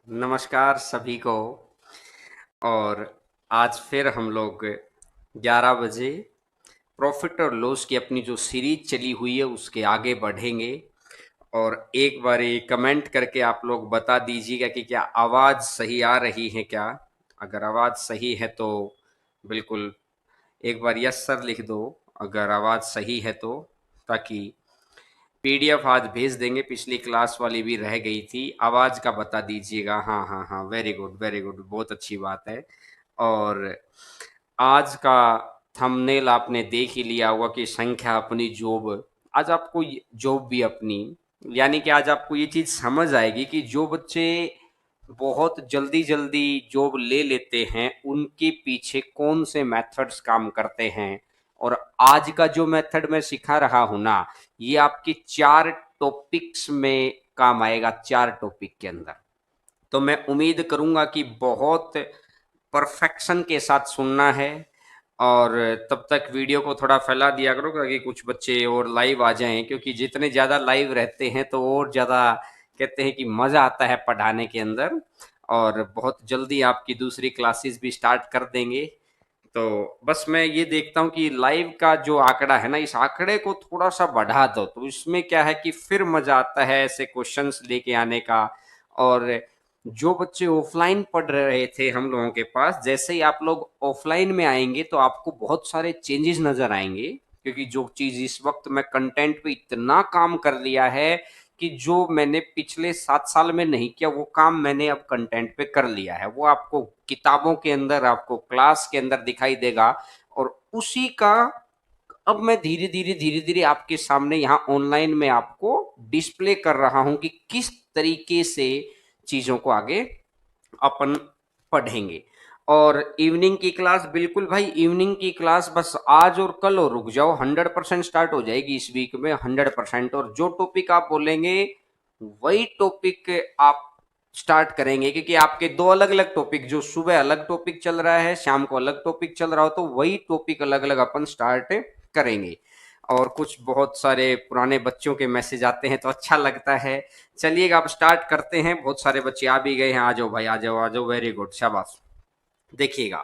नमस्कार सभी को। और आज फिर हम लोग 11 बजे प्रॉफिट और लॉस की अपनी जो सीरीज चली हुई है उसके आगे बढ़ेंगे। और एक बार ये कमेंट करके आप लोग बता दीजिएगा कि क्या आवाज़ सही आ रही है क्या। अगर आवाज़ सही है तो बिल्कुल एक बार यस सर लिख दो, अगर आवाज़ सही है तो, ताकि पीडीएफ आज भेज देंगे। पिछली क्लास वाली भी रह गई थी, आवाज का बता दीजिएगा। हाँ हाँ हाँ, वेरी गुड वेरी गुड, बहुत अच्छी बात है। और आज का थंबनेल आपने देख ही लिया होगा कि संख्या अपनी जॉब। आज आपको जॉब भी अपनी, यानी कि आज आपको ये चीज समझ आएगी कि जो बच्चे बहुत जल्दी जल्दी जॉब ले लेते हैं उनके पीछे कौन से मेथड्स काम करते हैं। और आज का जो मेथड मैं सिखा रहा हूं ना, ये आपके 4 टॉपिक्स में काम आएगा, 4 टॉपिक के अंदर। तो मैं उम्मीद करूंगा कि बहुत परफेक्शन के साथ सुनना है। और तब तक वीडियो को थोड़ा फैला दिया करो ताकि कुछ बच्चे और लाइव आ जाएं, क्योंकि जितने ज़्यादा लाइव रहते हैं तो और ज़्यादा कहते हैं कि मज़ा आता है पढ़ाने के अंदर। और बहुत जल्दी आपकी दूसरी क्लासेस भी स्टार्ट कर देंगे। तो बस मैं ये देखता हूँ कि लाइव का जो आंकड़ा है ना, इस आंकड़े को थोड़ा सा बढ़ा दो तो इसमें क्या है कि फिर मजा आता है ऐसे क्वेश्चंस लेके आने का। और जो बच्चे ऑफलाइन पढ़ रहे थे हम लोगों के पास, जैसे ही आप लोग ऑफलाइन में आएंगे तो आपको बहुत सारे चेंजेस नजर आएंगे, क्योंकि जो चीज इस वक्त मैं कंटेंट पे इतना काम कर लिया है कि जो मैंने पिछले 7 साल में नहीं किया वो काम मैंने अब कंटेंट पे कर लिया है। वो आपको किताबों के अंदर, आपको क्लास के अंदर दिखाई देगा। और उसी का अब मैं धीरे धीरे आपके सामने यहाँ ऑनलाइन में आपको डिस्प्ले कर रहा हूं कि किस तरीके से चीजों को आगे अपन पढ़ेंगे। और इवनिंग की क्लास, बिल्कुल भाई इवनिंग की क्लास बस आज और कल और रुक जाओ, 100% स्टार्ट हो जाएगी इस वीक में, 100%। और जो टॉपिक आप बोलेंगे वही टॉपिक आप स्टार्ट करेंगे, क्योंकि आपके दो अलग अलग टॉपिक, जो सुबह अलग टॉपिक चल रहा है, शाम को अलग टॉपिक चल रहा हो, तो वही टॉपिक अलग अलग अपन स्टार्ट करेंगे। और कुछ बहुत सारे पुराने बच्चों के मैसेज आते हैं तो अच्छा लगता है। चलिएगा अब स्टार्ट करते हैं। बहुत सारे बच्चे आ भी गए हैं, आ जाओ भाई, आ जाओ आ जाओ, वेरी गुड, शाबाश। देखिएगा,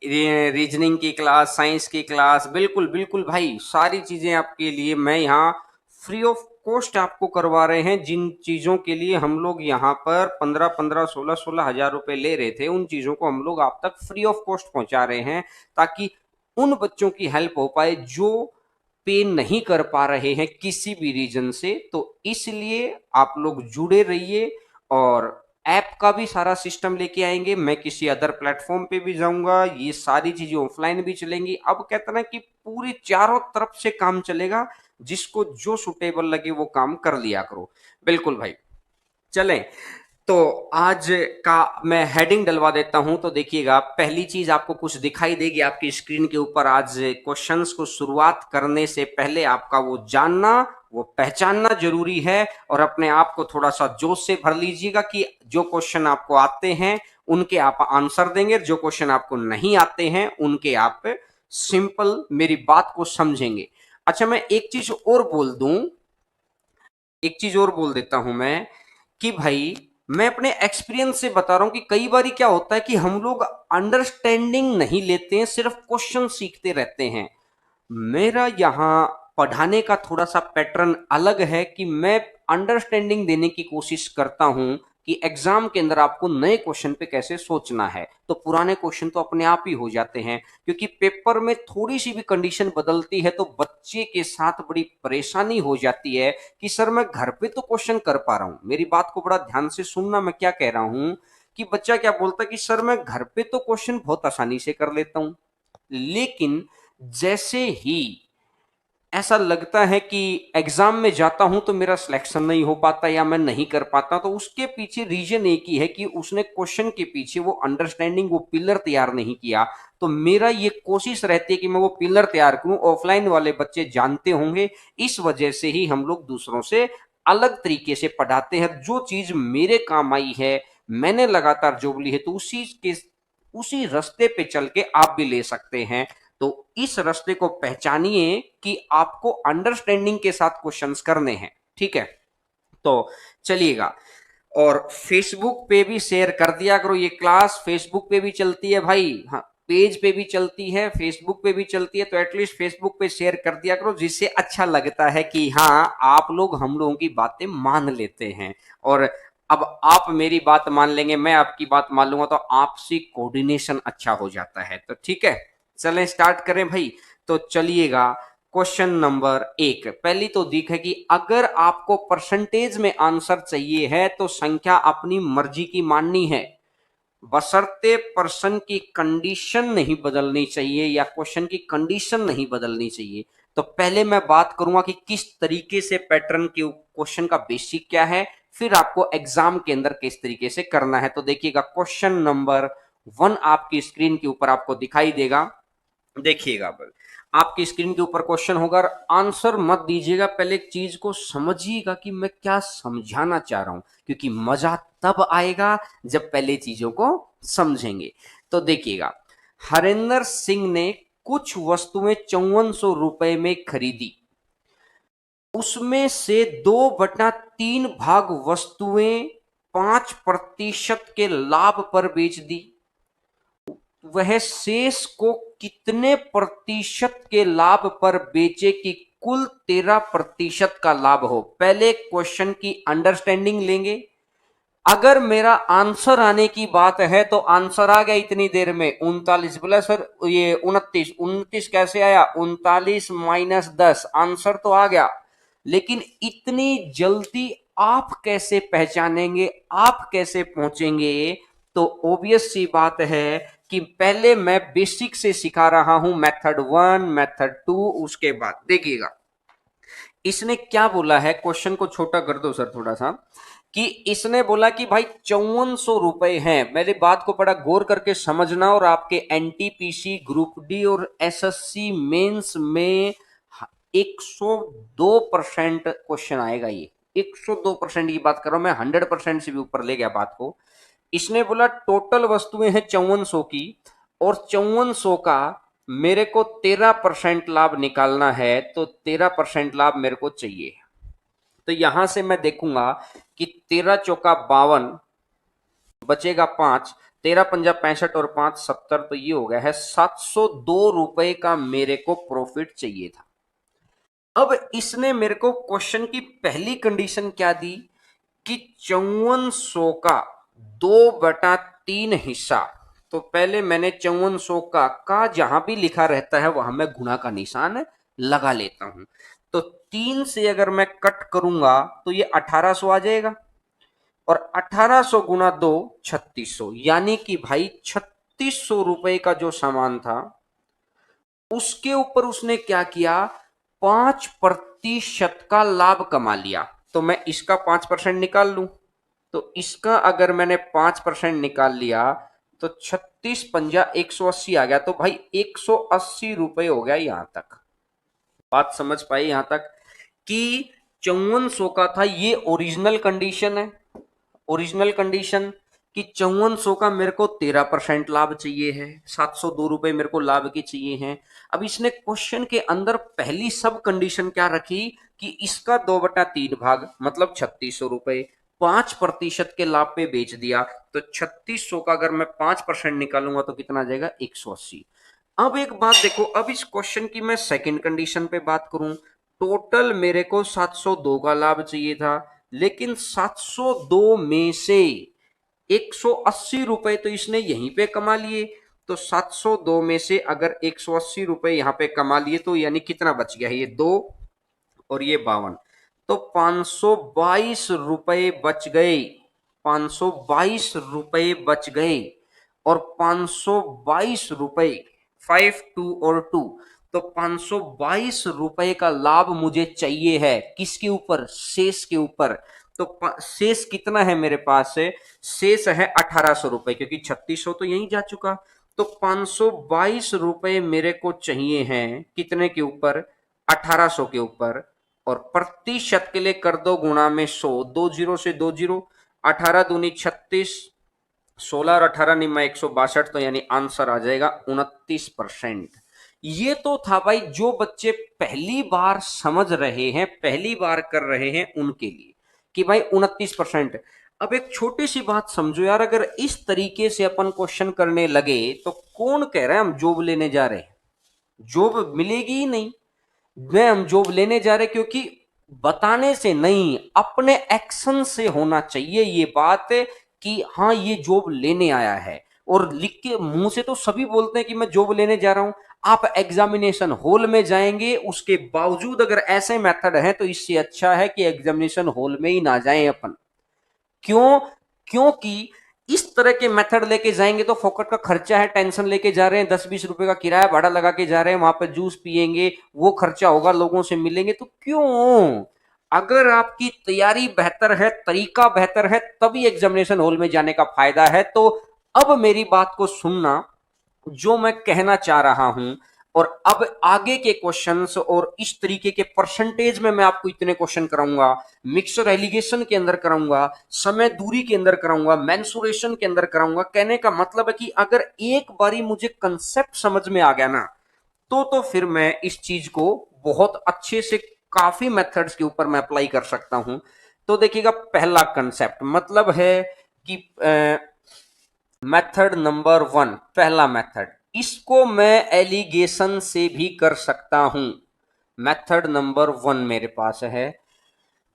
रीजनिंग की क्लास, साइंस की क्लास, बिल्कुल बिल्कुल भाई, सारी चीजें आपके लिए मैं यहाँ फ्री ऑफ कॉस्ट आपको करवा रहे हैं। जिन चीजों के लिए हम लोग यहाँ पर 15-15, 16-16 हजार रुपए ले रहे थे, उन चीजों को हम लोग आप तक फ्री ऑफ कॉस्ट पहुंचा रहे हैं, ताकि उन बच्चों की हेल्प हो पाए जो पे नहीं कर पा रहे हैं किसी भी रीजन से। तो इसलिए आप लोग जुड़े रहिए। और ऐप का भी सारा सिस्टम लेके आएंगे, मैं किसी अदर प्लेटफॉर्म पे भी जाऊंगा, ये सारी चीजें ऑफलाइन भी चलेंगी। अब कहते ना कि पूरी चारों तरफ से काम चलेगा, जिसको जो सुटेबल लगे वो काम कर लिया करो। बिल्कुल भाई, चलें। तो आज का मैं हेडिंग डलवा देता हूं, तो देखिएगा, पहली चीज आपको कुछ दिखाई देगी आपकी स्क्रीन के ऊपर। आज क्वेश्चंस को शुरुआत करने से पहले आपका वो जानना, वो पहचानना जरूरी है। और अपने आप को थोड़ा सा जोश से भर लीजिएगा कि जो क्वेश्चन आपको आते हैं उनके आप आंसर देंगे, जो क्वेश्चन आपको नहीं आते हैं उनके आप सिंपल मेरी बात को समझेंगे। अच्छा, मैं एक चीज और बोल दूं, एक चीज और बोल देता हूं मैं, कि भाई मैं अपने एक्सपीरियंस से बता रहा हूं कि कई बार क्या होता है कि हम लोग अंडरस्टैंडिंग नहीं लेते हैं, सिर्फ क्वेश्चन सीखते रहते हैं। मेरा यहाँ पढ़ाने का थोड़ा सा पैटर्न अलग है कि मैं अंडरस्टैंडिंग देने की कोशिश करता हूं कि एग्जाम के अंदर आपको नए क्वेश्चन पे कैसे सोचना है। तो पुराने क्वेश्चन तो अपने आप ही हो जाते हैं, क्योंकि पेपर में थोड़ी सी भी कंडीशन बदलती है तो बच्चे के साथ बड़ी परेशानी हो जाती है कि सर मैं घर पे तो क्वेश्चन कर पा रहा हूं। मेरी बात को बड़ा ध्यान से सुनना, मैं क्या कह रहा हूं, कि बच्चा क्या बोलता है कि सर मैं घर पे तो क्वेश्चन बहुत आसानी से कर लेता हूं, लेकिन जैसे ही ऐसा लगता है कि एग्जाम में जाता हूं तो मेरा सिलेक्शन नहीं हो पाता या मैं नहीं कर पाता, तो उसके पीछे रीजन एक ही है कि उसने क्वेश्चन के पीछे वो अंडरस्टैंडिंग, वो पिलर तैयार नहीं किया। तो मेरा ये कोशिश रहती है कि मैं वो पिलर तैयार करूं। ऑफलाइन वाले बच्चे जानते होंगे, इस वजह से ही हम लोग दूसरों से अलग तरीके से पढ़ाते हैं। जो चीज मेरे काम आई है, मैंने लगातार जॉब ली है, तो उसी रास्ते पे चल के आप भी ले सकते हैं। तो इस रास्ते को पहचानिए कि आपको अंडरस्टैंडिंग के साथ क्वेश्चंस करने हैं, ठीक है। तो चलिएगा, और फेसबुक पे भी शेयर कर दिया करो। ये क्लास फेसबुक पे भी चलती है भाई, हाँ पेज पे भी चलती है, फेसबुक पे भी चलती है, तो एटलीस्ट फेसबुक पे शेयर कर दिया करो, जिससे अच्छा लगता है कि हाँ आप लोग हम लोगों की बातें मान लेते हैं। और अब आप मेरी बात मान लेंगे, मैं आपकी बात मान लूंगा, तो आपसी कोऑर्डिनेशन अच्छा हो जाता है। तो ठीक है, चलें स्टार्ट करें भाई। तो चलिएगा, क्वेश्चन नंबर 1, पहली तो दिख है कि अगर आपको परसेंटेज में आंसर चाहिए है तो संख्या अपनी मर्जी की माननी है, बशर्ते पर्सन की कंडीशन नहीं बदलनी चाहिए या क्वेश्चन की कंडीशन नहीं बदलनी चाहिए। तो पहले मैं बात करूंगा कि किस तरीके से पैटर्न के क्वेश्चन का बेसिक क्या है, फिर आपको एग्जाम के अंदर किस तरीके से करना है। तो देखिएगा, क्वेश्चन नंबर 1 आपकी स्क्रीन के ऊपर आपको दिखाई देगा। देखिएगा, आपकी स्क्रीन के ऊपर क्वेश्चन होगा, आंसर मत दीजिएगा, पहले एक चीज को समझिएगा कि मैं क्या समझाना चाह रहा हूं, क्योंकि मजा तब आएगा जब पहले चीजों को समझेंगे। तो देखिएगा, हरेंद्र सिंह ने कुछ वस्तुएं 5400 रुपए में खरीदी, उसमें से 2/3 भाग वस्तुएं 5% के लाभ पर बेच दी, वह शेष को कितने प्रतिशत के लाभ पर बेचे कि कुल 13% का लाभ हो। पहले क्वेश्चन की अंडरस्टैंडिंग लेंगे। अगर मेरा आंसर आने की बात है तो आंसर आ गया इतनी देर में 39, बोला सर ये 29, 29 कैसे आया, 39 माइनस 10, आंसर तो आ गया। लेकिन इतनी जल्दी आप कैसे पहचानेंगे, आप कैसे पहुंचेंगे? तो ऑब्वियस सी बात है कि पहले मैं बेसिक से सिखा रहा हूं, मेथड 1, मेथड 2, उसके बाद देखिएगा इसने क्या बोला है। क्वेश्चन को छोटा कर दो सर थोड़ा सा, कि इसने बोला कि भाई 5400 रुपए हैं। मेरी बात को बड़ा गौर करके समझना, और आपके एनटीपीसी ग्रुप डी और एसएससी मेंस में 102% क्वेश्चन आएगा। ये 102% की बात कर रहा हूं मैं, 100% से भी ऊपर ले गया बात को। इसने बोला टोटल वस्तुएं हैं 5400 की, और 5400 का मेरे को 13% लाभ निकालना है, तो 13% लाभ मेरे को चाहिए। तो यहां से मैं देखूंगा कि 13 चौका 52, बचेगा 5, 13 पंजा 65 और 5 70, तो ये हो गया है 702 रुपए का मेरे को प्रॉफिट चाहिए था। अब इसने मेरे को क्वेश्चन की पहली कंडीशन क्या दी कि 5400 का 2/3 हिस्सा, तो पहले मैंने 5400 का जहां भी लिखा रहता है वहां मैं गुणा का निशान लगा लेता हूं। तो 3 से अगर मैं कट करूंगा तो ये 1800 आ जाएगा, और 1800 गुना 2 3600, यानी कि भाई 3600 रुपए का जो सामान था उसके ऊपर उसने क्या किया, 5% का लाभ कमा लिया। तो मैं इसका 5% निकाल लूं, तो इसका अगर मैंने 5% निकाल लिया तो 36 पंजा 180 आ गया। तो भाई 180 रुपए हो गया यहां तक। बात समझ पाई यहां तक कि 5400 का था, ये ओरिजिनल कंडीशन है। ओरिजिनल कंडीशन कि 5400 का मेरे को 13% लाभ चाहिए है, 702 रुपए मेरे को लाभ की चाहिए हैं। अब इसने क्वेश्चन के अंदर पहली सब कंडीशन क्या रखी कि इसका 2/3 भाग मतलब 3600 रुपए 5% के लाभ पे बेच दिया, तो 3600 का अगर मैं 5% निकालूंगा तो कितना आ जाएगा, 180। अब एक बात देखो, अब इस क्वेश्चन की मैं सेकंड कंडीशन पे बात करूं, टोटल मेरे को 702 का लाभ चाहिए था, लेकिन 702 में से 180 रुपए तो इसने यहीं पे कमा लिए। तो 702 में से अगर 180 रुपए यहां पे कमा लिए तो यानी कितना बच गया है, ये 2 और ये 52, तो 522 रुपए बच गए। 522 रुपए बच गए, और 522 रुपए 5 2 और 2, तो 522 रुपए का लाभ मुझे चाहिए है, किसके ऊपर, शेष के ऊपर। तो शेष कितना है मेरे पास से, शेष है 1800 रुपए, क्योंकि 3600 तो यहीं जा चुका। तो 522 रुपए मेरे को चाहिए हैं कितने के ऊपर, 1800 के ऊपर। और प्रतिशत के लिए कर दो गुणा में 100, 20 से 20, 18 दूनी 36, 16 और 18 निम्मा 162, तो यानी आंसर आ जाएगा 29%। ये तो था भाई जो बच्चे पहली बार समझ रहे हैं, पहली बार कर रहे हैं उनके लिए, कि भाई 29%। अब एक छोटी सी बात समझो यार, अगर इस तरीके से अपन क्वेश्चन करने लगे तो कौन कह रहा है हम जॉब लेने जा रहे हैं? जॉब मिलेगी ही नहीं। मैं हम जॉब लेने जा रहे क्योंकि बताने से नहीं, अपने एक्शन से होना चाहिए ये बात कि हाँ ये जॉब लेने आया है। और लिख के मुंह से तो सभी बोलते हैं कि मैं जॉब लेने जा रहा हूं। आप एग्जामिनेशन हॉल में जाएंगे, उसके बावजूद अगर ऐसे मेथड है तो इससे अच्छा है कि एग्जामिनेशन हॉल में ही ना जाएं अपन। क्यों? क्योंकि इस तरह के मेथड लेके जाएंगे तो फोकट का खर्चा है, टेंशन लेके जा रहे हैं, 10-20 रुपए का किराया भाड़ा लगा के जा रहे हैं, वहां पर जूस पियेंगे, वो खर्चा होगा, लोगों से मिलेंगे, तो क्यों? अगर आपकी तैयारी बेहतर है, तरीका बेहतर है, तभी एग्जामिनेशन हॉल में जाने का फायदा है। तो अब मेरी बात को सुनना, जो मैं कहना चाह रहा हूं। और अब आगे के क्वेश्चंस और इस तरीके के परसेंटेज में मैं आपको इतने क्वेश्चन कराऊंगा, मिक्सर एलिगेशन के अंदर कराऊंगा, समय दूरी के अंदर कराऊंगा, मेंसुरेशन के अंदर कराऊंगा। कहने का मतलब है कि अगर एक बारी मुझे कंसेप्ट समझ में आ गया ना, तो फिर मैं इस चीज को बहुत अच्छे से काफी मेथड्स के ऊपर मैं अप्लाई कर सकता हूं। तो देखिएगा, पहला कंसेप्ट मतलब है कि मेथड नंबर 1, पहला मेथड, इसको मैं एलिगेशन से भी कर सकता हूं। मेथड नंबर 1 मेरे पास है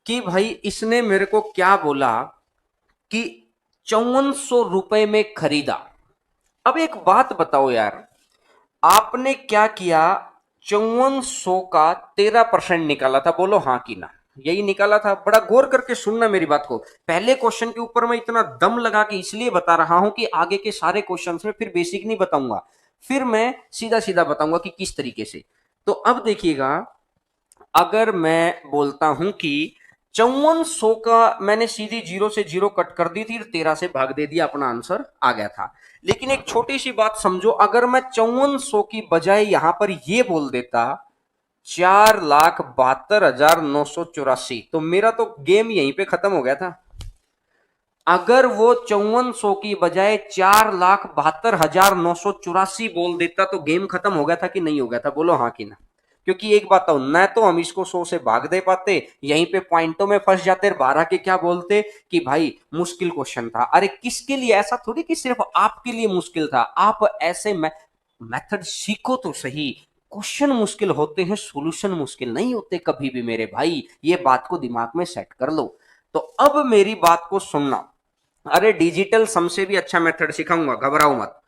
कि भाई इसने मेरे को क्या बोला कि 5400 रुपए में खरीदा। अब एक बात बताओ यार, आपने क्या किया? 5400 का 13% निकाला था, बोलो हाँ कि ना? यही निकाला था। बड़ा गौर करके सुनना मेरी बात को। पहले क्वेश्चन के ऊपर मैं इतना दम लगा के इसलिए बता रहा हूं कि आगे के सारे क्वेश्चंस में फिर बेसिक नहीं बताऊंगा, फिर मैं सीधा सीधा बताऊंगा कि किस तरीके से। तो अब देखिएगा, अगर मैं बोलता हूं कि 5400 का मैंने सीधी 0 से 0 कट कर दी थी, 13 से भाग दे दिया, अपना आंसर आ गया था। लेकिन एक छोटी सी बात समझो, अगर मैं 5400 की बजाय यहां पर ये बोल देता 4,72,984, तो मेरा तो गेम यहीं पे खत्म हो गया था। अगर वो 5400 की बजाय 4,72,984 बोल देता तो गेम खत्म हो गया था कि नहीं हो गया था? बोलो हाँ कि ना? क्योंकि एक बात तो न तो हम इसको 100 से भाग दे पाते, यहीं पे पॉइंटों में फंस जाते, बारह के क्या बोलते कि भाई मुश्किल क्वेश्चन था। अरे किसके लिए? ऐसा थोड़ी कि सिर्फ आपके लिए मुश्किल था। आप ऐसे मेथड सीखो तो सही। क्वेश्चन मुश्किल होते हैं, सॉल्यूशन मुश्किल नहीं होते कभी भी मेरे भाई, ये बात को दिमाग में सेट कर लो। तो अब मेरी बात को सुनना। अरे डिजिटल सम से भी अच्छा मेथड सिखाऊंगा, घबराओ मत।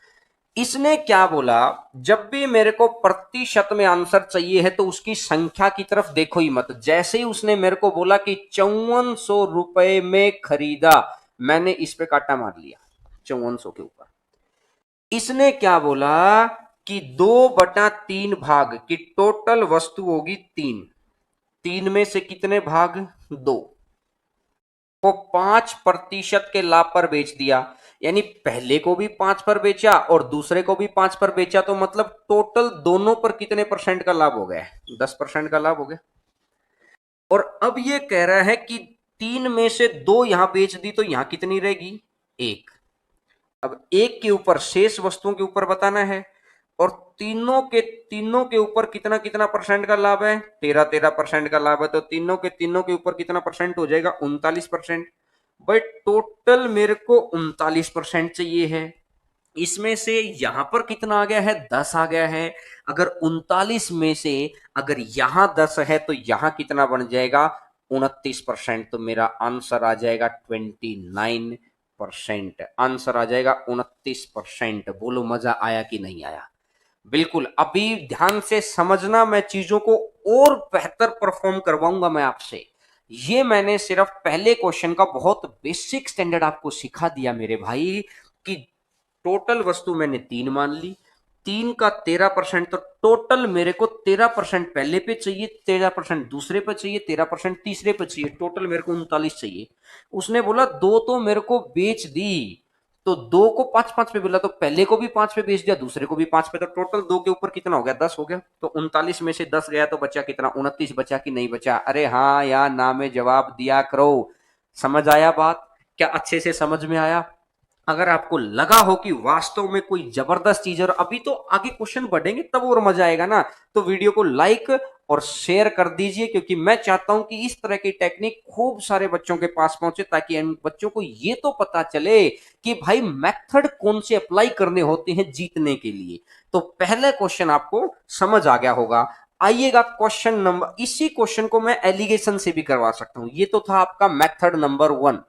इसने क्या बोला, जब भी मेरे को प्रतिशत में आंसर चाहिए है तो उसकी संख्या की तरफ देखो ही मत। जैसे ही उसने मेरे को बोला कि 5400 रुपए में खरीदा, मैंने इस पे काटा मार लिया 5400 के ऊपर। इसने क्या बोला कि 2/3 भाग की टोटल वस्तु होगी 3, 3 में से कितने भाग? 2 को 5% के लाभ पर बेच दिया। यानी पहले को भी 5 पर बेचा और दूसरे को भी 5 पर बेचा, तो मतलब टोटल दोनों पर कितने परसेंट का लाभ हो गया? 10% का लाभ हो गया। और अब ये कह रहा है कि 3 में से 2 यहां बेच दी तो यहां कितनी रहेगी? 1। अब 1 के ऊपर शेष वस्तुओं के ऊपर बताना है। और तीनों के ऊपर कितना कितना परसेंट का लाभ है? 13% का लाभ है। तो तीनों के ऊपर कितना परसेंट हो जाएगा? 39%। भाई टोटल मेरे को 39% चाहिए है। इसमें से यहां पर कितना आ गया है? 10 आ गया है। अगर 39 में से अगर यहां 10 है तो यहां कितना बन जाएगा? 29%। तो मेरा आंसर आ जाएगा 29%। आंसर आ जाएगा 29%। बोलो मजा आया कि नहीं आया? बिल्कुल। अभी ध्यान से समझना, मैं चीजों को और बेहतर परफॉर्म करवाऊंगा मैं आपसे। ये मैंने सिर्फ पहले क्वेश्चन का बहुत बेसिक स्टैंडर्ड आपको सिखा दिया मेरे भाई, कि टोटल वस्तु मैंने 3 मान ली, 3 का 13%, तो टोटल मेरे को 13% पहले पे चाहिए, 13% दूसरे पे चाहिए, 13% तीसरे पे चाहिए, टोटल मेरे को 39 चाहिए। उसने बोला 2 तो मेरे को बेच दी, तो 2 को 5-5 पे बोला, तो पहले को भी 5 पे बेच दिया, दूसरे को भी 5 पे, तो टोटल 2 के ऊपर कितना हो गया? 10 हो गया। तो 39 में से 10 गया तो बचा कितना? 29 बचा कि नहीं बचा? अरे हाँ या ना में जवाब दिया करो। समझ आया बात? क्या अच्छे से समझ में आया? अगर आपको लगा हो कि वास्तव में कोई जबरदस्त चीज है और अभी तो आगे क्वेश्चन बढ़ेंगे तब और मजा आएगा ना, तो वीडियो को लाइक और शेयर कर दीजिए, क्योंकि मैं चाहता हूं कि इस तरह की टेक्निक खूब सारे बच्चों के पास पहुंचे, ताकि इन बच्चों को ये तो पता चले कि भाई मेथड कौन से अप्लाई करने होते हैं जीतने के लिए। तो पहले क्वेश्चन आपको समझ आ गया होगा। आइएगा क्वेश्चन नंबर, इसी क्वेश्चन को मैं एलिगेशन से भी करवा सकता हूं। ये तो था आपका मेथड नंबर 1।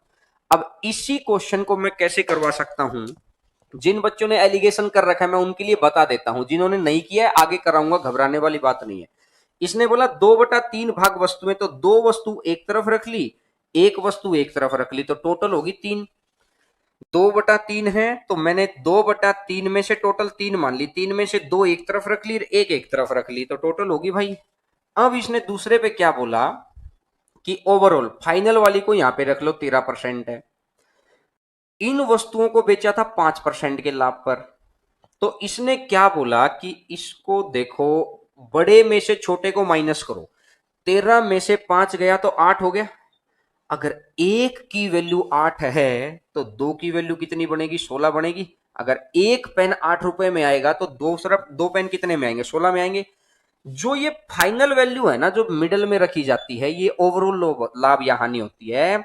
अब इसी क्वेश्चन को मैं कैसे करवा सकता हूं, जिन बच्चों ने एलिगेशन कर रखा है मैं उनके लिए बता देता हूं, जिन्होंने नहीं किया है आगे कराऊंगा, घबराने वाली बात नहीं है। इसने बोला 2/3 भाग वस्तुएं, तो दो वस्तु एक तरफ रख ली, एक वस्तु एक तरफ रख ली, तो टोटल होगी 3। 2/3 है तो मैंने 2/3 में से टोटल 3 मान ली, 3 में से 2 एक तरफ रख ली, एक एक तरफ रख ली, तो टोटल होगी भाई। अब इसने दूसरे पे क्या बोला कि ओवरऑल फाइनल वाली को यहां पे रख लो, 13% है। इन वस्तुओं को बेचा था 5% के लाभ पर। तो इसने क्या बोला कि इसको देखो, बड़े में से छोटे को माइनस करो, 13 में से 5 गया तो 8 हो गया। अगर एक की वैल्यू 8 है तो दो की वैल्यू कितनी बनेगी, 16 बनेगी। अगर एक पेन 8 रुपए में आएगा तो दो सिर्फ दो पेन कितने में आएंगे, 16 में आएंगे। जो ये फाइनल वैल्यू है ना, जो मिडल में रखी जाती है, ये ओवरऑल लाभ या हानि होती है।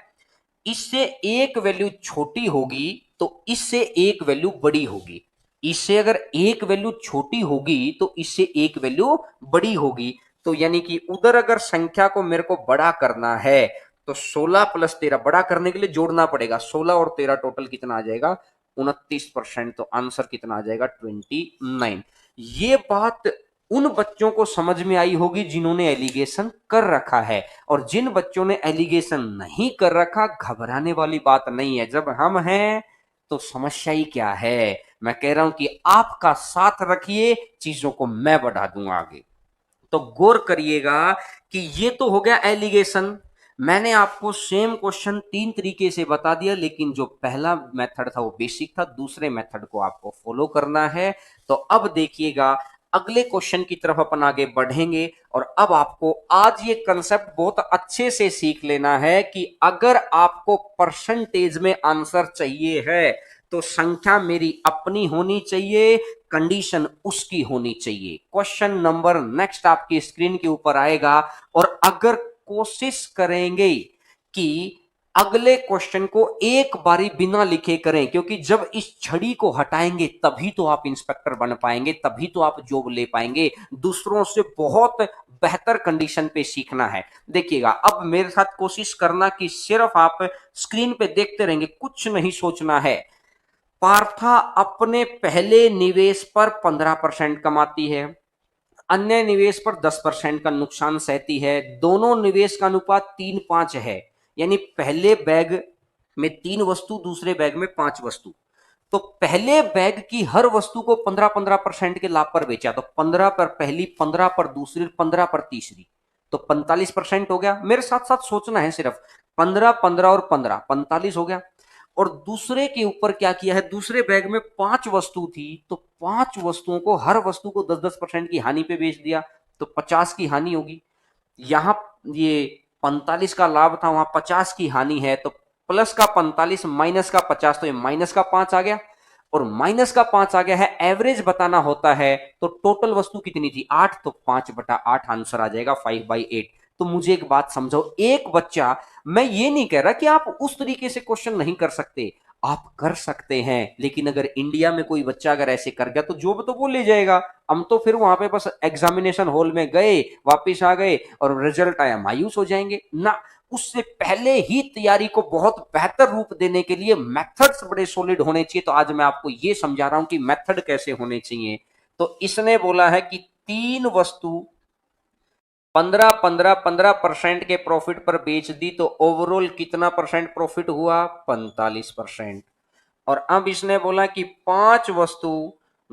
इससे एक वैल्यू छोटी होगी तो इससे एक वैल्यू बड़ी होगी। इससे अगर एक वैल्यू छोटी होगी तो इससे एक वैल्यू बड़ी होगी। तो यानी कि उधर अगर संख्या को मेरे को बड़ा करना है तो 16 + 13 बड़ा करने के लिए जोड़ना पड़ेगा। 16 और 13 टोटल कितना आ जाएगा, 29%। तो आंसर कितना आ जाएगा, 29। ये बात उन बच्चों को समझ में आई होगी जिन्होंने एलिगेशन कर रखा है, और जिन बच्चों ने एलिगेशन नहीं कर रखा, घबराने वाली बात नहीं है। जब हम हैं तो समस्या ही क्या है। मैं कह रहा हूं कि आपका साथ रखिए, चीजों को मैं बढ़ा दूंगा आगे। तो गौर करिएगा कि ये तो हो गया एलिगेशन। मैंने आपको सेम क्वेश्चन 3 तरीके से बता दिया, लेकिन जो पहला मेथड था वो बेसिक था, दूसरे मेथड को आपको फॉलो करना है। तो अब देखिएगा, अगले क्वेश्चन की तरफ अपन आगे बढ़ेंगे, और अब आपको आज ये कंसेप्ट बहुत अच्छे से सीख लेना है कि अगर आपको परसेंटेज में आंसर चाहिए है तो संख्या मेरी अपनी होनी चाहिए, कंडीशन उसकी होनी चाहिए। क्वेश्चन नंबर नेक्स्ट आपकी स्क्रीन के ऊपर आएगा, और अगर कोशिश करेंगे कि अगले क्वेश्चन को एक बारी बिना लिखे करें, क्योंकि जब इस छड़ी को हटाएंगे तभी तो आप इंस्पेक्टर बन पाएंगे, तभी तो आप जॉब ले पाएंगे। दूसरों से बहुत बेहतर कंडीशन पे सीखना है। देखिएगा, अब मेरे साथ कोशिश करना कि सिर्फ आप स्क्रीन पे देखते रहेंगे, कुछ नहीं सोचना है। पार्था अपने पहले निवेश पर 15% कमाती है, अन्य निवेश पर 10% का नुकसान सहती है। दोनों निवेश का अनुपात 3:5 है, यानी पहले बैग में 3 वस्तु, दूसरे बैग में 5 वस्तु। तो पहले बैग की हर वस्तु को 15-15% के लाभ पर बेचा, तो 15 पर पहली, 15 पर दूसरी, 15 पर तीसरी, तो 45% हो गया। मेरे साथ साथ सोचना है सिर्फ, 15, 15 और 15, 45 हो गया। और दूसरे के ऊपर क्या किया है, दूसरे बैग में 5 वस्तु थी, तो 5 वस्तुओं को, हर वस्तु को 10-10% की हानि पे बेच दिया, तो 50 की हानि होगी। यहां ये 45 का लाभ था, वहां 50 की हानि है, तो प्लस का 45 माइनस का 50, तो ये माइनस का 5 आ गया, और माइनस का 5 आ गया है। एवरेज बताना होता है, तो टोटल वस्तु कितनी थी, 8, तो 5/8 आंसर आ जाएगा, 5/8। तो मुझे एक बात समझो, एक बच्चा, मैं ये नहीं कह रहा कि आप उस तरीके से क्वेश्चन नहीं कर सकते, आप कर सकते हैं, लेकिन अगर इंडिया में कोई बच्चा अगर ऐसे कर गया तो जॉब तो वो ले जाएगा। हम तो फिर वहां पे बस एग्जामिनेशन हॉल में गए, वापस आ गए, और रिजल्ट आया, मायूस हो जाएंगे ना। उससे पहले ही तैयारी को बहुत बेहतर रूप देने के लिए मेथड्स बड़े सॉलिड होने चाहिए। तो आज मैं आपको यह समझा रहा हूं कि मेथड कैसे होने चाहिए। तो इसने बोला है कि 3 वस्तु 15-15-15% के प्रॉफिट पर बेच दी, तो ओवरऑल कितना परसेंट प्रॉफिट हुआ, 45%। और अब इसने बोला कि 5 वस्तु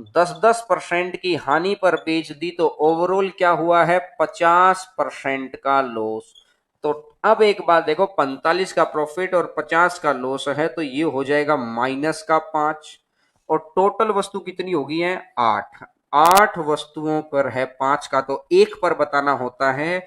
10-10% की हानि पर बेच दी, तो ओवरऑल क्या हुआ है, 50% का लॉस। तो अब एक बात देखो, 45 का प्रॉफिट और 50 का लॉस है, तो ये हो जाएगा -5, और टोटल वस्तु कितनी होगी है, 8। 8 वस्तुओं पर है 5 का, तो एक पर बताना होता है,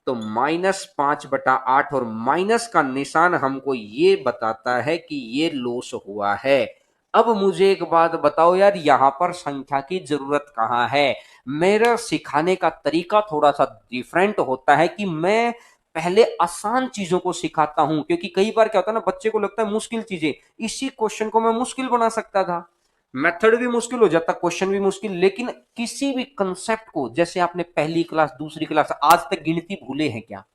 तो -5/8, और माइनस का निशान हमको ये बताता है कि ये लॉस हुआ है। अब मुझे एक बात बताओ यार, यहां पर संख्या की जरूरत कहाँ है? मेरा सिखाने का तरीका थोड़ा सा डिफरेंट होता है कि मैं पहले आसान चीजों को सिखाता हूं, क्योंकि कई बार क्या होता है ना, बच्चे को लगता है मुश्किल चीजें, इसी क्वेश्चन को मैं मुश्किल बना सकता था, मेथड भी मुश्किल हो जाता, क्वेश्चन भी मुश्किल, लेकिन किसी भी कंसेप्ट को, जैसे आपने पहली क्लास दूसरी क्लास आज तक गिनती भूले हैं क्या?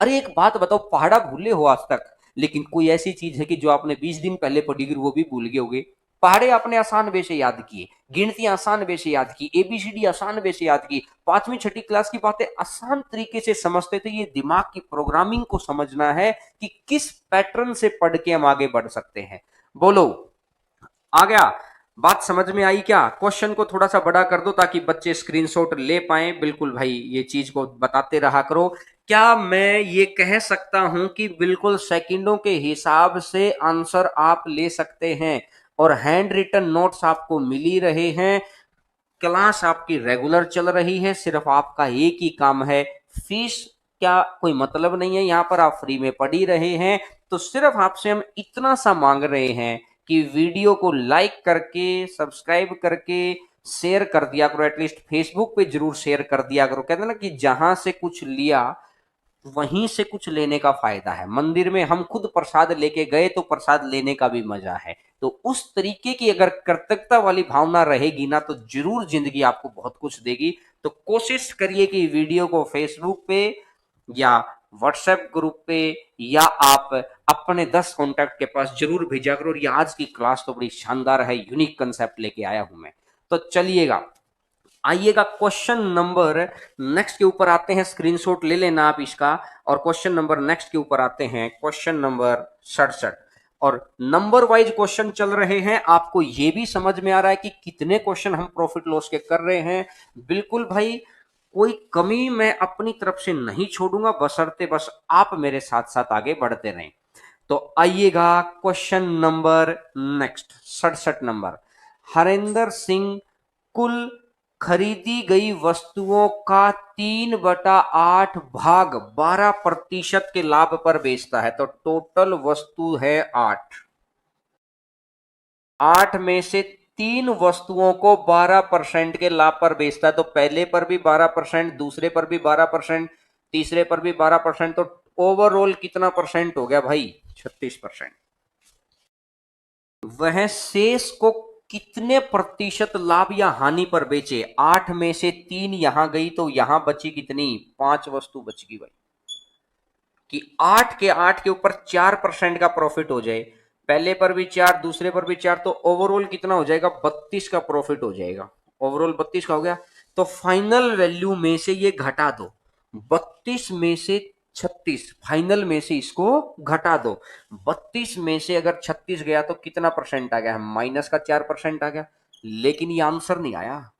अरे एक बात बताओ, पहाड़ा भूले हो आज तक, लेकिन कोई ऐसी चीज है कि जो आपने 20 दिन पहले पढ़ी थी वो भी भूल गए होगे? पहाड़े आपने आसान वे से याद किए, गिनती आसान वे से याद की, एबीसीडी आसान वे से याद की, पांचवी छठी क्लास की बातें आसान तरीके से समझते थे। ये दिमाग की प्रोग्रामिंग को समझना है कि किस पैटर्न से पढ़ के हम आगे बढ़ सकते हैं। बोलो, आ गया? बात समझ में आई क्या? क्वेश्चन को थोड़ा सा बड़ा कर दो ताकि बच्चे स्क्रीनशॉट ले पाए। बिल्कुल भाई, ये चीज को बताते रहा करो। क्या मैं ये कह सकता हूं कि बिल्कुल सेकंडों के हिसाब से आंसर आप ले सकते हैं, और हैंड रिटन नोट्स आपको मिल ही रहे हैं, क्लास आपकी रेगुलर चल रही है, सिर्फ आपका एक ही काम है, फीस क्या कोई मतलब नहीं है, यहां पर आप फ्री में पढ़ ही रहे हैं, तो सिर्फ आपसे हम इतना सा मांग रहे हैं कि वीडियो को लाइक करके, सब्सक्राइब करके, शेयर कर दिया करो, एटलीस्ट फेसबुक पे जरूर शेयर कर दिया करो। कहते हैं ना कि जहां से कुछ लिया वहीं से कुछ लेने का फायदा है। मंदिर में हम खुद प्रसाद लेके गए तो प्रसाद लेने का भी मजा है। तो उस तरीके की अगर कृतज्ञता वाली भावना रहेगी ना, तो जरूर जिंदगी आपको बहुत कुछ देगी। तो कोशिश करिए कि वीडियो को फेसबुक पे या व्हाट्सएप ग्रुप पे या आप अपने 10 कॉन्टैक्ट के पास जरूर भेजा करो। और ये आज की क्लास तो बड़ी शानदार है, यूनिक कंसेप्ट लेके आया हूं मैं। तो चलिएगा, आइएगा क्वेश्चन नंबर नेक्स्ट के ऊपर आते हैं। स्क्रीनशॉट ले लेना आप इसका, और क्वेश्चन नंबर नेक्स्ट के ऊपर आते हैं, क्वेश्चन नंबर 67। और नंबर वाइज क्वेश्चन चल रहे हैं। आपको यह भी समझ में आ रहा है कि कितने क्वेश्चन हम प्रॉफिट लॉस के कर रहे हैं? बिल्कुल भाई, कोई कमी मैं अपनी तरफ से नहीं छोड़ूंगा, बशर्ते बस आप मेरे साथ साथ आगे बढ़ते रहें। तो आइएगा question number next 67 number. Harendra Singh कुल खरीदी गई वस्तुओं का 3/8 भाग 12% के लाभ पर बेचता है, तो टोटल वस्तु है 8। 8 में से 3 वस्तुओं को 12% के लाभ पर बेचता है, तो पहले पर भी 12%, दूसरे पर भी 12%, तीसरे पर भी 12%, तो ओवरऑल कितना परसेंट हो गया भाई? 36%। वह शेष को कितने प्रतिशत लाभ या हानि पर बेचे? 8 में से 3 यहां गई, तो यहां बची कितनी? 5 वस्तु बच गई भाई। कि 8 के ऊपर 4% का प्रॉफिट हो जाए, पहले पर भी 4, दूसरे पर भी 4, तो ओवरऑल कितना हो जाएगा? 32 का प्रॉफिट हो जाएगा। ओवरऑल 32 का हो गया। तो फाइनल वैल्यू में से ये घटा दो, 32 में से 36, फाइनल में से इसको घटा दो। 32 में से अगर 36 गया तो कितना परसेंट आ गया? माइनस का 4% आ गया। लेकिन ये आंसर नहीं आया,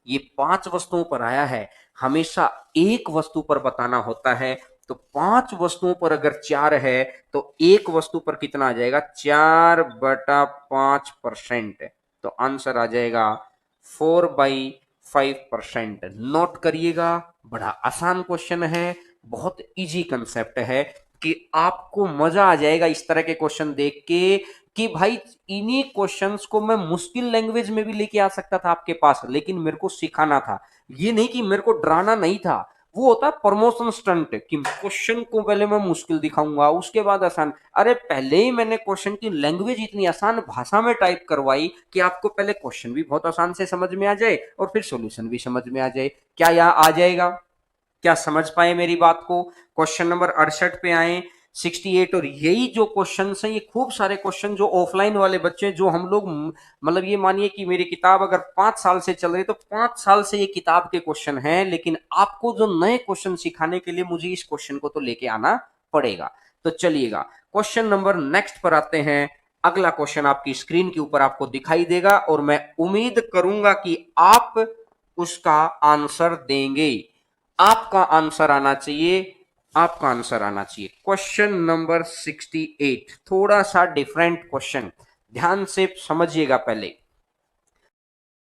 ये 5 वस्तुओं पर आया है। हमेशा एक वस्तु पर बताना होता है। तो 5 वस्तुओं पर अगर 4 है, तो एक वस्तु पर कितना आ जाएगा? 4/5%। तो आंसर आ जाएगा 4/5%। नोट करिएगा, बड़ा आसान क्वेश्चन है, बहुत इजी कंसेप्ट है, कि आपको मजा आ जाएगा इस तरह के क्वेश्चन देख के, कि भाई इन्हीं क्वेश्चंस को मैं मुश्किल लैंग्वेज में भी लेके आ सकता था आपके पास, लेकिन मेरे को सिखाना था। ये नहीं कि मेरे को डराना नहीं था। वो होता है प्रमोशन स्टंट, कि क्वेश्चन को पहले मैं मुश्किल दिखाऊंगा, उसके बाद आसान। अरे पहले ही मैंने क्वेश्चन की लैंग्वेज इतनी आसान भाषा में टाइप करवाई कि आपको पहले क्वेश्चन भी बहुत आसान से समझ में आ जाए और फिर सॉल्यूशन भी समझ में आ जाए। क्या यहाँ आ जाएगा? क्या समझ पाए मेरी बात को? क्वेश्चन नंबर 68 पे आए, 68। और यही जो क्वेश्चन हैं, ये खूब सारे क्वेश्चन जो ऑफलाइन वाले बच्चे, जो हम लोग मतलब ये मानिए कि मेरी किताब अगर 5 साल से चल रही, तो 5 साल से ये किताब के क्वेश्चन हैं, लेकिन आपको जो नए क्वेश्चन सिखाने के लिए मुझे इस क्वेश्चन को तो लेके आना पड़ेगा। तो चलिएगा क्वेश्चन नंबर नेक्स्ट पर आते हैं। अगला क्वेश्चन आपकी स्क्रीन के ऊपर आपको दिखाई देगा, और मैं उम्मीद करूंगा कि आप उसका आंसर देंगे। आपका आंसर आना चाहिए, आपका आंसर आना चाहिए। क्वेश्चन नंबर 68, थोड़ा सा डिफरेंट क्वेश्चन, ध्यान से समझिएगा। पहले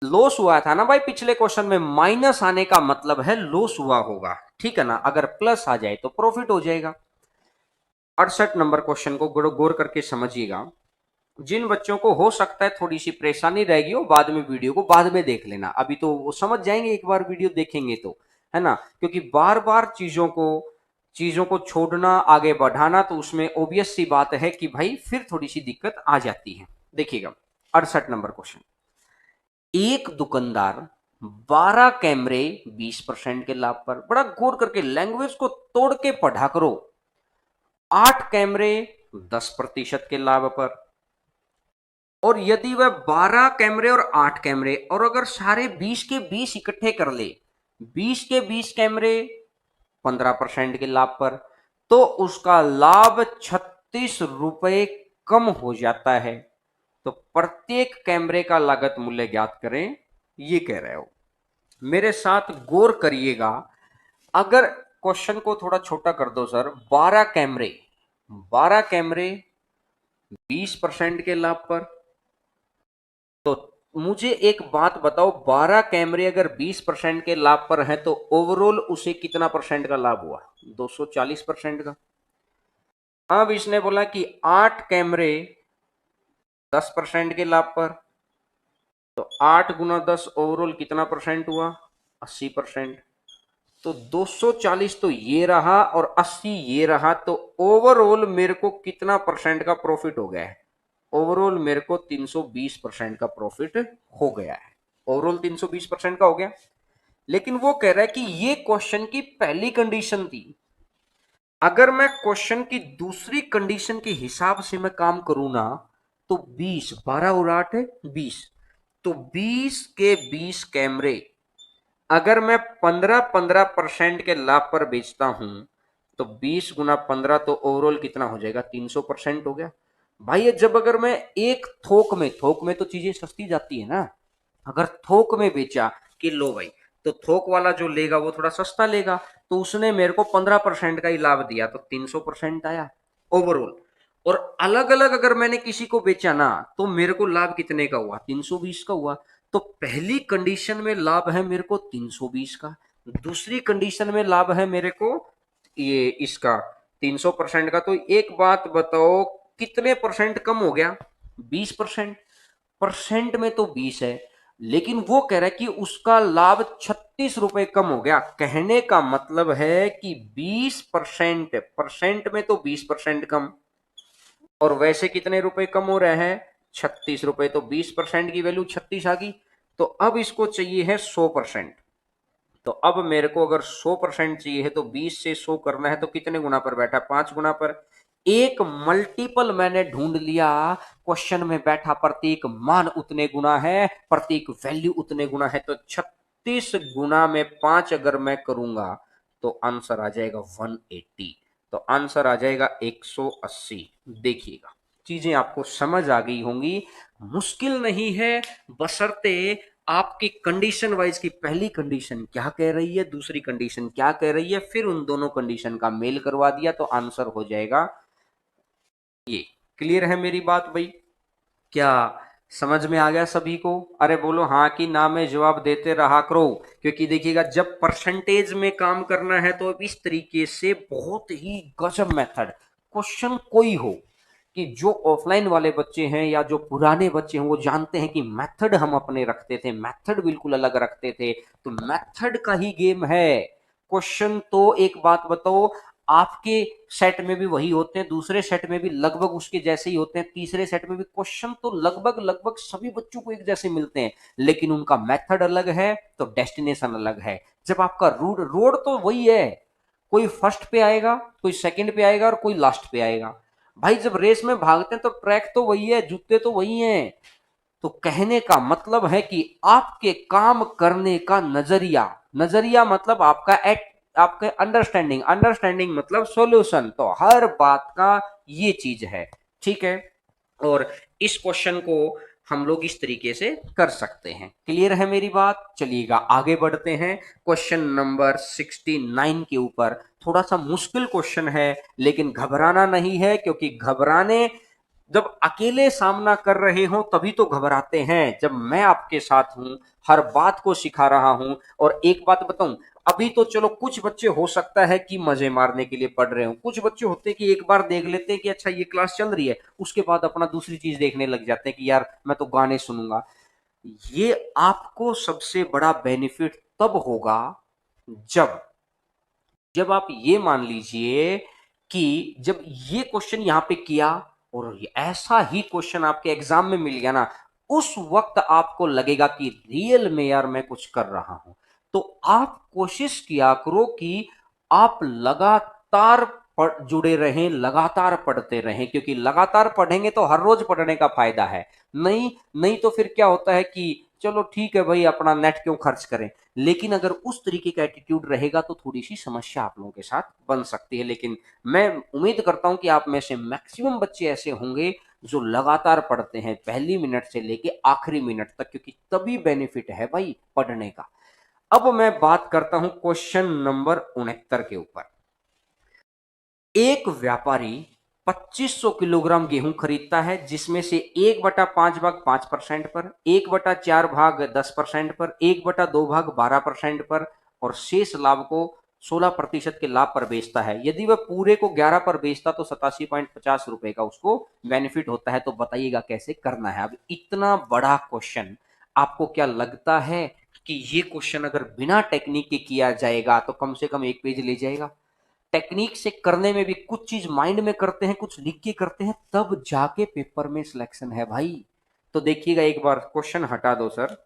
लॉस हुआ था ना भाई पिछले क्वेश्चन में, माइनस आने का मतलब है लॉस हुआ होगा, ठीक है ना? अगर प्लस आ जाए तो प्रॉफिट हो जाएगा। 68 नंबर क्वेश्चन को गौर करके समझिएगा। जिन बच्चों को हो सकता है थोड़ी सी परेशानी रहेगी वो बाद में वीडियो को बाद में देख लेना, अभी तो वो समझ जाएंगे एक बार वीडियो देखेंगे तो, है ना, क्योंकि बार बार चीजों को छोड़ना आगे बढ़ाना तो उसमें ओबियस सी बात है कि भाई फिर थोड़ी सी दिक्कत आ जाती है। देखिएगा 68 नंबर क्वेश्चन। एक दुकानदार 12 कैमरे 20% के लाभ पर, बड़ा गौर करके लैंग्वेज को तोड़ के पढ़ा करो, 8 कैमरे 10% के लाभ पर, और यदि वह 12 कैमरे और 8 कैमरे और अगर सारे 20 के 20 इकट्ठे कर ले, 20 के 20 कैमरे 15% के लाभ पर, तो उसका लाभ 36 रुपए कम हो जाता है। तो प्रत्येक कैमरे का लागत मूल्य ज्ञात करें, ये कह रहे हो। मेरे साथ गौर करिएगा, अगर क्वेश्चन को थोड़ा छोटा कर दो सर, 12 कैमरे 20% के लाभ पर, तो मुझे एक बात बताओ, 12 कैमरे अगर 20% के लाभ पर है तो ओवरऑल उसे कितना परसेंट का लाभ हुआ? 240% का। अब इसने बोला कि 8 कैमरे 10% के लाभ पर, तो 8 गुना 10 ओवरऑल कितना परसेंट हुआ? 80%। तो 240 तो ये रहा और 80 ये रहा, तो ओवरऑल मेरे को कितना परसेंट का प्रॉफिट हो गया है? ओवरऑल मेरे को 320% का प्रॉफिट हो गया है। ओवरऑल 320% का हो गया। लेकिन वो कह रहा है कि ये क्वेश्चन की पहली कंडीशन थी, अगर मैं क्वेश्चन की दूसरी कंडीशन के हिसाब से मैं काम करूं ना, तो 20, 12 और 8 है 20, तो 20 के 20 कैमरे अगर मैं 15-15% के लाभ पर बेचता हूं, तो 20 गुना 15 तो ओवरऑल कितना हो जाएगा? 300% हो गया। भाई ये जब अगर मैं एक थोक में तो चीजें सस्ती जाती है ना, अगर थोक में बेचा कि लो भाई, तो थोक वाला जो लेगा वो थोड़ा सस्ता लेगा, तो उसने मेरे को 15% का ही लाभ दिया, तो 300% आया ओवरऑल। और अलग अलग अगर मैंने किसी को बेचा ना, तो मेरे को लाभ कितने का हुआ? 320 का हुआ। तो पहली कंडीशन में लाभ है मेरे को 320 का, दूसरी कंडीशन में लाभ है मेरे को ये इसका 300% का। तो एक बात बताओ, कितने परसेंट कम हो गया? 20%। परसेंट में तो 20 है, लेकिन वो कह रहा है कि उसका लाभ 36 रुपए कम हो गया। कहने का मतलब है कि 20%, परसेंट में तो 20% कम, और वैसे कितने रुपए कम हो रहे हैं? 36 रुपए। तो 20% की वैल्यू 36 आ गई। तो अब इसको चाहिए है 100%। तो अब मेरे को अगर 100% चाहिए है तो 20 से 100 करना है, तो कितने गुना पर बैठा? 5 गुना पर। एक मल्टीपल मैंने ढूंढ लिया, क्वेश्चन में बैठा प्रत्येक मान उतने गुना है, प्रत्येक वैल्यू उतने गुना है, तो 36 गुना में 5 अगर मैं करूंगा तो आंसर आ जाएगा 180। तो आंसर आ जाएगा 180। देखिएगा, चीजें आपको समझ आ गई होंगी, मुश्किल नहीं है, बशर्ते आपकी कंडीशन वाइज की पहली कंडीशन क्या कह रही है, दूसरी कंडीशन क्या कह रही है, फिर उन दोनों कंडीशन का मेल करवा दिया तो आंसर हो जाएगा ये। क्लियर है मेरी बात भाई? क्या समझ में आ गया सभी को? अरे बोलो हाँ कि ना में जवाब देते रहा करो, क्योंकि देखिएगा जब परसेंटेज में काम करना है तो इस तरीके से बहुत ही गजब मेथड, क्वेश्चन कोई हो, कि जो ऑफलाइन वाले बच्चे हैं या जो पुराने बच्चे हैं वो जानते हैं कि मेथड हम अपने रखते थे, मेथड बिल्कुल अलग रखते थे, तो मेथड का ही गेम है। क्वेश्चन तो एक बात बताओ, आपके सेट में भी वही होते हैं, दूसरे सेट में भी लगभग उसके जैसे ही होते हैं, तीसरे सेट में भी क्वेश्चन तो लगभग लगभग सभी बच्चों को एक जैसे मिलते हैं, लेकिन उनका मेथड अलग है तो डेस्टिनेशन अलग है। जब आपका रूट रोड तो वही है, कोई फर्स्ट पे आएगा, कोई सेकंड पे आएगा और कोई लास्ट पे आएगा। भाई जब रेस में भागते हैं तो ट्रैक तो वही है, जूते तो वही हैं। तो कहने का मतलब है कि आपके काम करने का नजरिया, नजरिया मतलब आपका आपके अंडरस्टैंडिंग, अंडरस्टैंडिंग मतलब सॉल्यूशन, तो हर बात का ये चीज है। ठीक है, और इस क्वेश्चन को हम लोग इस तरीके से कर सकते हैं। क्लियर है मेरी बात? चलिएगा आगे बढ़ते हैं क्वेश्चन नंबर 69 के ऊपर। थोड़ा सा मुश्किल क्वेश्चन है, लेकिन घबराना नहीं है, क्योंकि घबराने जब अकेले सामना कर रहे हो तभी तो घबराते हैं। जब मैं आपके साथ हूं, हर बात को सिखा रहा हूं। और एक बात बताऊं, अभी तो चलो कुछ बच्चे हो सकता है कि मजे मारने के लिए पढ़ रहे हो, कुछ बच्चे होते हैं कि एक बार देख लेते हैं कि अच्छा ये क्लास चल रही है, उसके बाद अपना दूसरी चीज देखने लग जाते हैं कि यार मैं तो गाने सुनूंगा। ये आपको सबसे बड़ा बेनिफिट तब होगा जब जब आप ये मान लीजिए कि जब ये क्वेश्चन यहां पे किया और ऐसा ही क्वेश्चन आपके एग्जाम में मिल गया ना, उस वक्त आपको लगेगा कि रियल में यार मैं कुछ कर रहा हूं। तो आप कोशिश किया करो कि आप लगातार जुड़े रहें, लगातार पढ़ते रहें, क्योंकि लगातार पढ़ेंगे तो हर रोज पढ़ने का फायदा है। नहीं नहीं तो फिर क्या होता है कि चलो ठीक है भाई, अपना नेट क्यों खर्च करें। लेकिन अगर उस तरीके का एटीट्यूड रहेगा तो थोड़ी सी समस्या आप लोगों के साथ बन सकती है। लेकिन मैं उम्मीद करता हूं कि आप में से मैक्सिमम बच्चे ऐसे होंगे जो लगातार पढ़ते हैं पहली मिनट से लेके आखिरी मिनट तक, क्योंकि तभी बेनिफिट है भाई पढ़ने का। अब मैं बात करता हूं क्वेश्चन नंबर 69 के ऊपर। एक व्यापारी 2500 किलोग्राम गेहूं खरीदता है, जिसमें से 1/5 भाग 5% पर, 1/4 भाग 10% पर, 1/2 भाग 12% पर और शेष लाभ को 16% के लाभ पर बेचता है। यदि वह पूरे को 11 पर बेचता तो 87.50 रुपए का उसको बेनिफिट होता है। तो बताइएगा कैसे करना है। अब इतना बड़ा क्वेश्चन, आपको क्या लगता है कि ये क्वेश्चन अगर बिना टेक्निक के किया जाएगा तो कम से कम एक पेज ले जाएगा? टेक्निक से करने में भी कुछ चीज माइंड में करते हैं, कुछ लिख के करते हैं, तब जाके पेपर में सिलेक्शन है भाई। तो देखिएगा, एक बार क्वेश्चन हटा दो सर,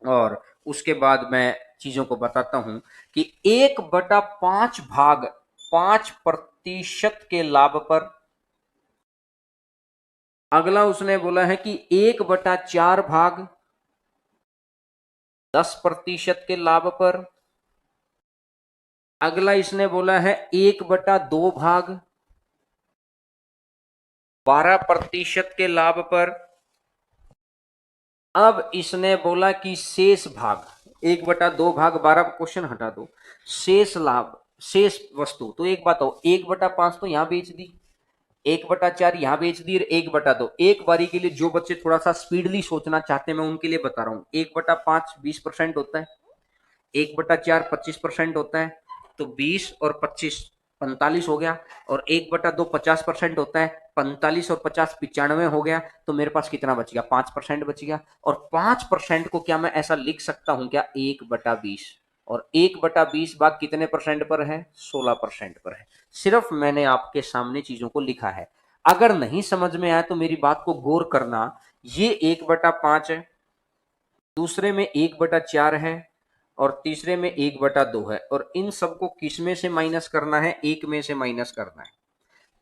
और उसके बाद मैं चीजों को बताता हूं कि 1/5 भाग 5% के लाभ पर। अगला उसने बोला है कि 1/4 भाग 10% के लाभ पर। अगला इसने बोला है 1/2 भाग 12% के लाभ पर। अब इसने बोला कि शेष भाग 1/2 भाग 12, क्वेश्चन हटा दो, शेष लाभ, शेष वस्तु। तो एक बात हो, 1/5 तो यहां बेच दी, 1/4 यहां बेच दी, 1/2। एक बारी के लिए जो बच्चे थोड़ा सा स्पीडली सोचना चाहते हैं मैं उनके लिए बता रहा हूं। 1/5 20% होता है, 1/4 25% होता है, तो 20 और 25 45 हो गया। और 1/2 50% होता है, 45 और 50 95 हो गया। तो मेरे पास कितना बच गया? 5% बच गया। और 5% को क्या मैं ऐसा लिख सकता हूं क्या? 1/20। और 1/20 भाग कितने परसेंट पर है? 16% पर है। सिर्फ मैंने आपके सामने चीजों को लिखा है। अगर नहीं समझ में आया तो मेरी बात को गौर करना। ये 1/5 है, दूसरे में 1/4 है, और तीसरे में 1/2 है। और इन सबको किस में से माइनस करना है? एक में से माइनस करना है।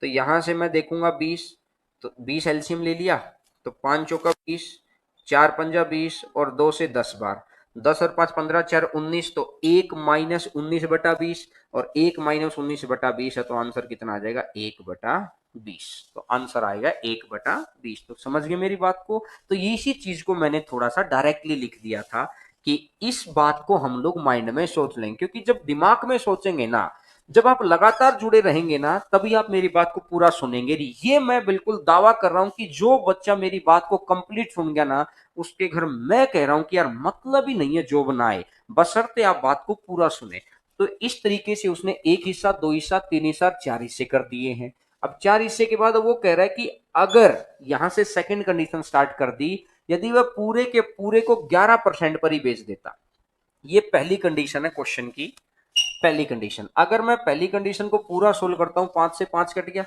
तो यहां से मैं देखूंगा 20, तो 20 एलसीएम ले लिया, तो 5 चौका 20, 4 पंजा 20 और 2 से 10 बार, 10 और 5 15, 4 19, तो 1 - 19/20 और 1 - 19/20 है। तो आंसर कितना आ जाएगा? 1/20। तो आंसर आएगा 1/20। तो समझ गए मेरी बात को? तो इसी चीज को मैंने थोड़ा सा डायरेक्टली लिख दिया था कि इस बात को हम लोग माइंड में सोच लेंगे, क्योंकि जब दिमाग में सोचेंगे ना, जब आप लगातार जुड़े रहेंगे ना, तभी आप मेरी बात को पूरा सुनेंगे। ये मैं बिल्कुल दावा कर रहा हूं कि जो बच्चा मेरी बात को कंप्लीट सुन गया ना, उसके घर मैं कह रहा हूं कि यार मतलब ही नहीं है जो बनाए, बशर्ते आप बात को पूरा सुने। तो इस तरीके से उसने एक हिस्सा, दो हिस्सा, तीन हिस्सा, चार हिस्से कर दिए हैं। अब चार हिस्से के बाद वो कह रहा है कि अगर यहां से सेकंड कंडीशन स्टार्ट कर दी, यदि वह पूरे के पूरे को 11% पर ही बेच देता। ये पहली कंडीशन है क्वेश्चन की। पहली कंडीशन, अगर मैं पहली कंडीशन को पूरा सोल्व करता हूं, 5 से 5 कट गया,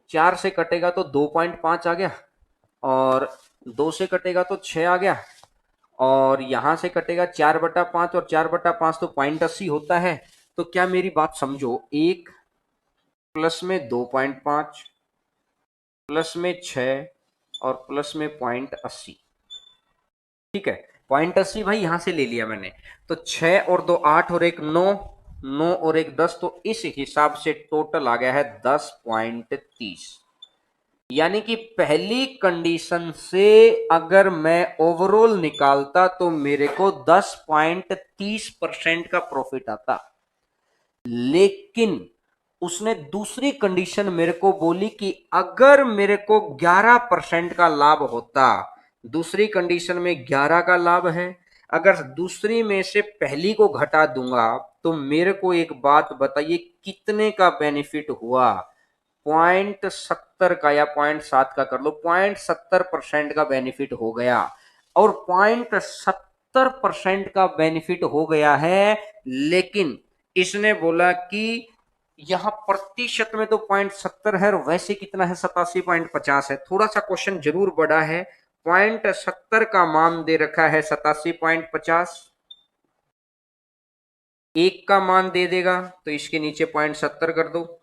4 से कटेगा तो 2.5 आ गया, और 2 से कटेगा तो 6 आ गया, और यहां से कटेगा 4/5, और 4/5 तो 0.80 होता है। तो क्या मेरी बात समझो, 1 प्लस में 2.5 प्लस में 6 और प्लस में 0.80, ठीक है। 0.80 भाई यहां से ले लिया मैंने, तो 6 और 2 8 और 1 9, 9 और 1 10, तो इस हिसाब से टोटल आ गया है 10.30। यानी कि पहली कंडीशन से अगर मैं ओवरऑल निकालता तो मेरे को 10.30% का प्रॉफिट आता। लेकिन उसने दूसरी कंडीशन मेरे को बोली कि अगर मेरे को 11% का लाभ होता, दूसरी कंडीशन में 11 का लाभ है, अगर दूसरी में से पहली को घटा दूंगा तो मेरे को एक बात बताइए कितने का बेनिफिट हुआ। 0.70 का या 0.7 का कर लो, 0.70% का बेनिफिट हो गया। और 0.70% का बेनिफिट हो गया है, लेकिन इसने बोला कि यहां प्रतिशत में तो 0.70 है और वैसे कितना है 87.50 है। थोड़ा सा क्वेश्चन जरूर बड़ा है। 0.70 का मान दे रखा है 87.50, एक का मान दे देगा तो इसके नीचे 0.70 कर दो,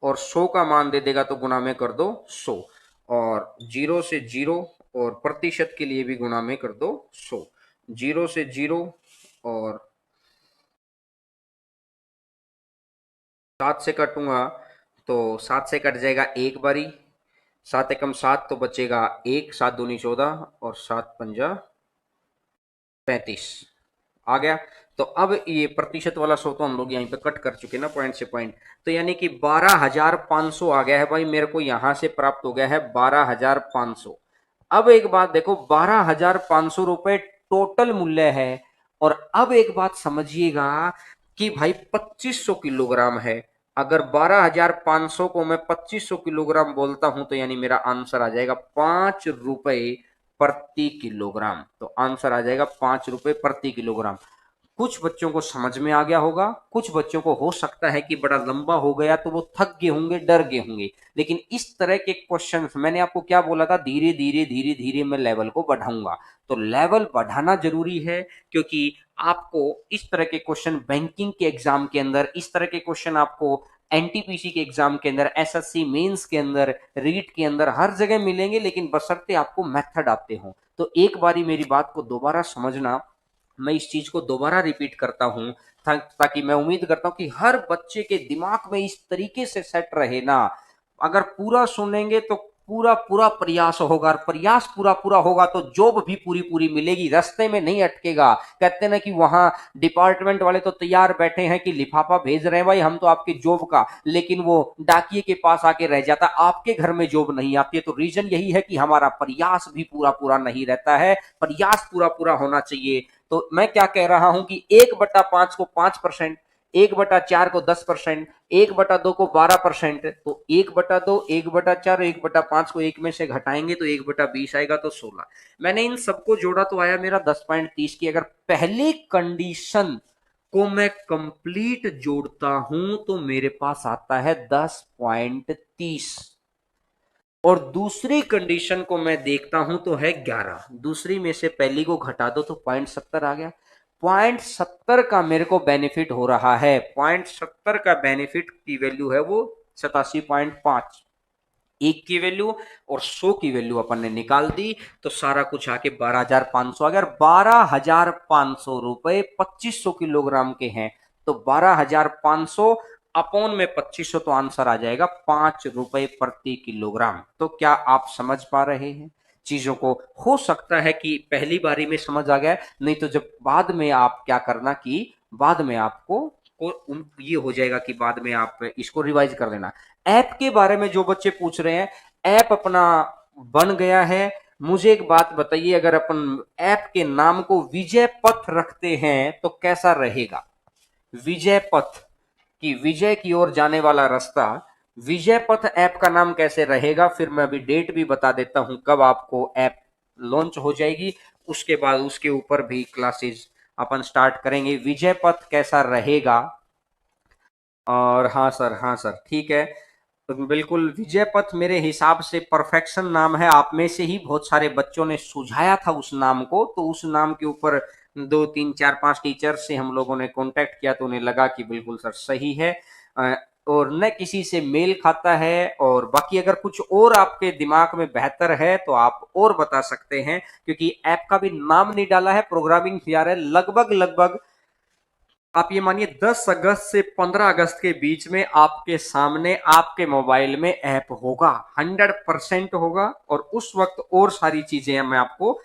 और 100 का मान दे देगा तो गुणा में कर दो 100, और 0 से 0 और प्रतिशत के लिए भी गुणा में कर दो 100। 0 से 0 और 7 से कटूंगा तो 7 से कट जाएगा एक बारी, 7 एकम 7 तो बचेगा एक, 7 दूनी 14 और 7 पंजा 35 आ गया। तो अब ये प्रतिशत वाला 100 तो हम लोग यहीं पे कट कर चुके ना पॉइंट से पॉइंट, तो यानी कि 12,500 आ गया है भाई, मेरे को यहां से प्राप्त हो गया है 12,500। अब एक बात देखो, 12,500 रुपए टोटल मूल्य है। और अब एक बात समझिएगा कि भाई 2500 किलोग्राम है। अगर 12,500 को मैं 2500 किलोग्राम बोलता हूं तो यानी मेरा आंसर आ जाएगा 5 रुपए प्रति किलोग्राम। तो आंसर आ जाएगा 5 रुपए प्रति किलोग्राम। कुछ बच्चों को समझ में आ गया होगा, कुछ बच्चों को हो सकता है कि बड़ा लंबा हो गया तो वो थक गए होंगे, डर गए होंगे। लेकिन इस तरह के क्वेश्चंस, मैंने आपको क्या बोला था, धीरे धीरे धीरे धीरे मैं लेवल को बढ़ाऊंगा। तो लेवल बढ़ाना जरूरी है, क्योंकि आपको इस तरह के क्वेश्चन बैंकिंग के एग्जाम के अंदर, इस तरह के क्वेश्चन आपको एनटीपीसी के एग्जाम के अंदर, एसएससी मेंस के अंदर, रीट के अंदर हर जगह मिलेंगे, लेकिन बशर्ते आपको मेथड आते हो। तो एक बारी मेरी बात को दोबारा समझना, मैं इस चीज को दोबारा रिपीट करता हूं ताकि मैं उम्मीद करता हूं कि हर बच्चे के दिमाग में इस तरीके से सेट रहे ना। अगर पूरा सुनेंगे तो पूरा पूरा प्रयास होगा, और प्रयास पूरा पूरा होगा तो जॉब भी पूरी पूरी मिलेगी, रास्ते में नहीं अटकेगा। कहते ना कि वहां डिपार्टमेंट वाले तो तैयार बैठे हैं कि लिफाफा भेज रहे हैं भाई हम तो आपके जॉब का, लेकिन वो डाकिए के पास आके रह जाता, आपके घर में जॉब नहीं आती है। तो रीजन यही है कि हमारा प्रयास भी पूरा पूरा नहीं रहता है, प्रयास पूरा पूरा होना चाहिए। तो मैं क्या कह रहा हूं कि 1/5 को 5%, 1/4 को 10%, 1/2 को 12%, तो 1/2, 1/4, 1/5 को एक में से घटाएंगे तो 1/20 आएगा, तो 16। मैंने इन सबको जोड़ा तो आया मेरा 10.30 की। अगर पहली कंडीशन को मैं कंप्लीट जोड़ता हूं तो मेरे पास आता है 10.30, और दूसरी कंडीशन को मैं देखता हूं तो है 11। दूसरी में से पहली को घटा दो तो 0.70 आ गया। 0.70 का मेरे को बेनिफिट हो रहा है, 0.70 का बेनिफिट की वैल्यू है वो 87.5। एक की वैल्यू और 100 की वैल्यू अपन ने निकाल दी तो सारा कुछ आके 12,500 आ गया। 12,500 रुपए 2500 किलोग्राम के हैं, तो 12,500 अपॉन में 2500, तो आंसर आ जाएगा 5 रुपए प्रति किलोग्राम। तो क्या आप समझ पा रहे हैं चीजों को? हो सकता है कि पहली बारी में समझ आ गया, नहीं तो जब बाद में आप क्या करना कि बाद में आपको ये हो जाएगा कि बाद में आप इसको रिवाइज कर लेना। ऐप के बारे में जो बच्चे पूछ रहे हैं, ऐप अपना बन गया है। मुझे एक बात बताइए, अगर अपन ऐप के नाम को विजय पथ रखते हैं तो कैसा रहेगा? विजय पथ, कि विजय की ओर जाने वाला रास्ता, विजय पथ ऐप का नाम कैसे रहेगा? फिर मैं अभी डेट भी बता देता हूं कब आपको ऐप लॉन्च हो जाएगी, उसके बाद उसके ऊपर भी क्लासेस अपन स्टार्ट करेंगे। विजय पथ कैसा रहेगा? और हाँ सर, हाँ सर, ठीक है। तो बिल्कुल विजय पथ मेरे हिसाब से परफेक्शन नाम है। आप में से ही बहुत सारे बच्चों ने सुझाया था उस नाम को, तो उस नाम के ऊपर 2 3 4 5 टीचर से हम लोगों ने कांटेक्ट किया तो उन्हें लगा कि बिल्कुल सर सही है, और न किसी से मेल खाता है। और बाकी अगर कुछ और आपके दिमाग में बेहतर है तो आप और बता सकते हैं, क्योंकि ऐप का भी नाम नहीं डाला है, प्रोग्रामिंग किया है। लगभग लगभग आप ये मानिए 10 अगस्त से 15 अगस्त के बीच में आपके सामने आपके मोबाइल में ऐप होगा, 100% होगा। और उस वक्त और सारी चीजें मैं आपको